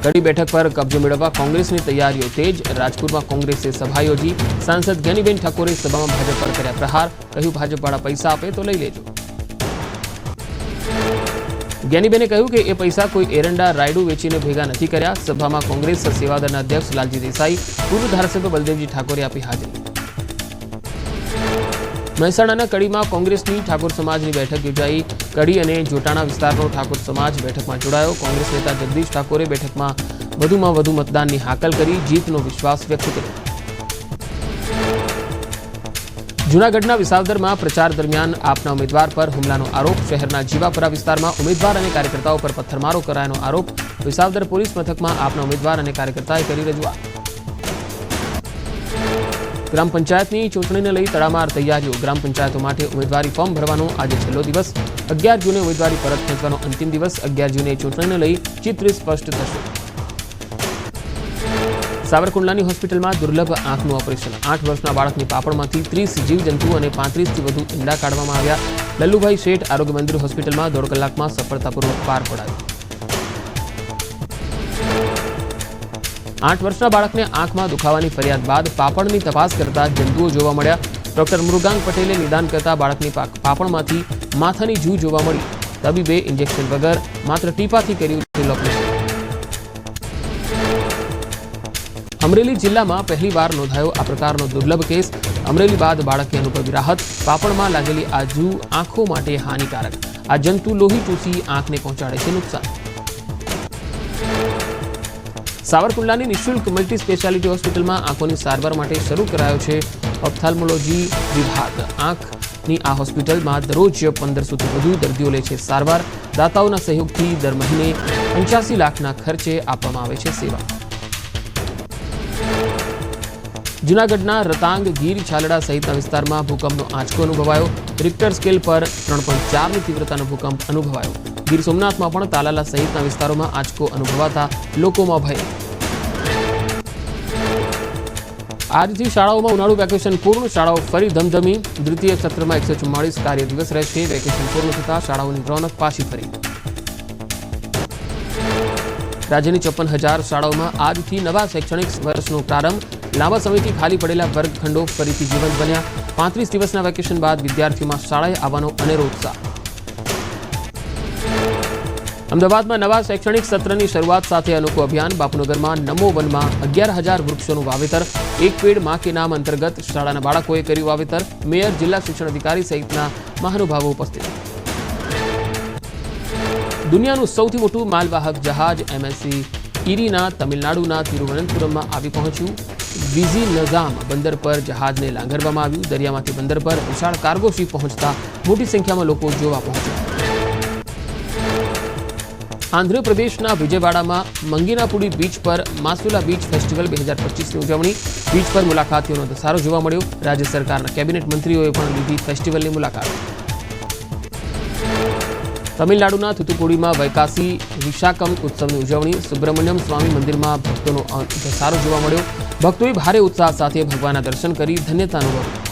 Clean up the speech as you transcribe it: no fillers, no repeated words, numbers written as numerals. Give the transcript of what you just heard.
कड़ी बैठक पर कब्जो मेळववा कांग्रेसनी तैयारीओ तेज। राजपुर में कांग्रेसे सभा योजी। सांसद ज्ञानीबेन ठाकोरे सभा में भाजप पर कर्या प्रहार। कह्युं भाजपवाळा पैसा आपे तो लई लेजो। ज्ञानीबेने कह્યું કે એ પૈસા કોઈ એરંડા રાયડું વેચીને ભેગા નથી કર્યા। સભામાં કોંગ્રેસ સેવાદળના અધ્યક્ષ લાલજી દેસાઈ, પૂર્વ ધારાસભ્ય બલદેવજી ઠાકોરે આપી હાજરી। મહેસાણાના કડીમાં કોંગ્રેસની ઠાકોર સમાજની બેઠક યોજાઈ। કડી અને જોટાણા વિસ્તારનો ઠાકોર સમાજ બેઠકમાં જોડાયો। કોંગ્રેસ નેતા જગદીશ ઠાકોરે બેઠકમાં વધુમાં વધુ મતદાનની હાકલ કરી જીતનો વિશ્વાસ વ્યક્ત કર્યો। जूनागढ़ना विसावदर में प्रचार दरमियान आपना उम्मीदवार पर हुमलानो आरोप। शहरना जीवापुरा विस्तार में उम्मीदवार और कार्यकर्ताओं पर पत्थरमारो करायानो आरोप। विसावदर पुलिस मथक में आपना उम्मीदवार और कार्यकर्ताए करी रजूआत। ग्राम पंचायतनी चूंटणीने लई तड़ामार तैयारीओ। ग्राम पंचायतों माटे उम्मीदवारी फॉर्म भरवानो आजे छेल्लो दिवस। 11 जूने उम्मीदवारी परत खेंचवानो अंतिम दिवस। 11 जूने चूंटणीने लई चित्र स्पष्ट थशे। सावरकुंडलानी होस्पिटल में दुर्लभ आंखनु ऑपरेशन। 8 वर्षना बाळकनी पापणमांथी 30 जीवजंतु और 35 थी वधु ईंडा काढवामां आव्या। लल्लूभाई शेठ आरोग्य मंदिर होस्पिटल में 1.5 कलाक में सफलतापूर्वक पार पड़ायो। 8 वर्षना बाळकने आंख में दुखावानी फरियाद बाद पापणनी तपास करता जंतुओ जोवा मळ्या। डॉक्टर मृगांक पटेले निदान करता बाळकनी पापणमांथी माथानी जू जोवा मळी। तबीबे इंजेक्शन वगर मात्र टीपाथी कर्युं ऑपरेशन। अमरेली जिल्ला में पहली बार नोंधायो आ प्रकारनो दुर्लभ केस। अमरेली बाद बाळके अनुभवी राहत। पापण में लागेली आ जू आंखों माटे हानिकारक। आ जंतु लोही चूसी आंखने पहोंचाडे छे नुकसान। सावरकुंडलानी निःशुल्क मल्टी स्पेशियालिटी होस्पिटल में आंखोनी सारवार माटे शरू करायो छे ऑप्थाल्मोलॉजी विभाग। आंखनी आ होस्पिटल में दररोज 1500 थी वधु दर्दीओ ले छे सारवार। दाताओना सहयोगथी दर महीने 85 लाखना खर्चे आपवामां आवे छे सेवा। जूनागढ़ना रतांग, गीर, छालड़ा सहित विस्तार में भूकंपनो आंचको अनुभवायो। रिक्टर स्केल पर 3.4 ની तीव्रतानो भूकंप अनुभवायो। गीर सोमनाथ में पण तालाला सहित विस्तारों में आंचको अनुभवाता लोकोमां भय। आजथी शाळाओं में उनाळु वेकेशन पूर्ण। शाळाओं फरी धमधमी। द्वितीय सत्र में 144 कार्य दिवस रहेशे। वेकेशन पूर्ण थता शाळाओनी रौनक पाછી फरी। राज्यनी 54,000 शाळाओं में आजथी नवा शैक्षणिक वर्षनो प्रारंभ। लांबा समयथी खाली पड़ेला वर्गखंडो फरीथी जीवंत बन्या। 35 दिवसना वेकेशन बाद विद्यार्थीओं में शाळाए आववानो अनेरो उत्साह। अमदावाद में नवा शैक्षणिक सत्रनी शरूआत साथे अनोखुं अभियान। बापूनगर में नमो वन में 11,000 वृक्षों वावेतर। एक पेड़ मां के नाम अंतर्गत शाळाना बाळकोए कर्युं वावेतर। मेयर, जिला शिक्षण अधिकारी सहितना महानुभावो उपस्थित। दुनियानुं सौथी मोटुं मालवाहक जहाज एमएससी ईरीना तमिलनाडुना तिरुवनंतपुरम में आवी पहोंच्युं। वीजी नजाम बंदर पर जहाज ने लांगरवामां आव्युं। दरियामांथी बंदर पर विशाळ कार्गो शिप पहोंचता मोटी संख्या में लोको जोवा पहोंच्या। आंध्र प्रदेशना विजयवाड़ा में मंगीनापुडी बीच पर मासुला बीच फेस्टिवल 2025 की उजवणी। बीच पर मुलाकातीओनो धसारो जोवा मळ्यो। राज्य सरकारना केबिनेट मंत्रीओए पण लीधी फेस्टिवलनी मुलाकात। तमिलनाडुना थूथुकुडी में वैकासी विशाकम उत्सवनी उजवणी। सुब्रमण्यम स्वामी मंदिर में भक्तों धसारो जोवा मळ्यो। भक्तोए भारे उत्साह साथे भगवानना दर्शन करी धन्यता अनुभवी।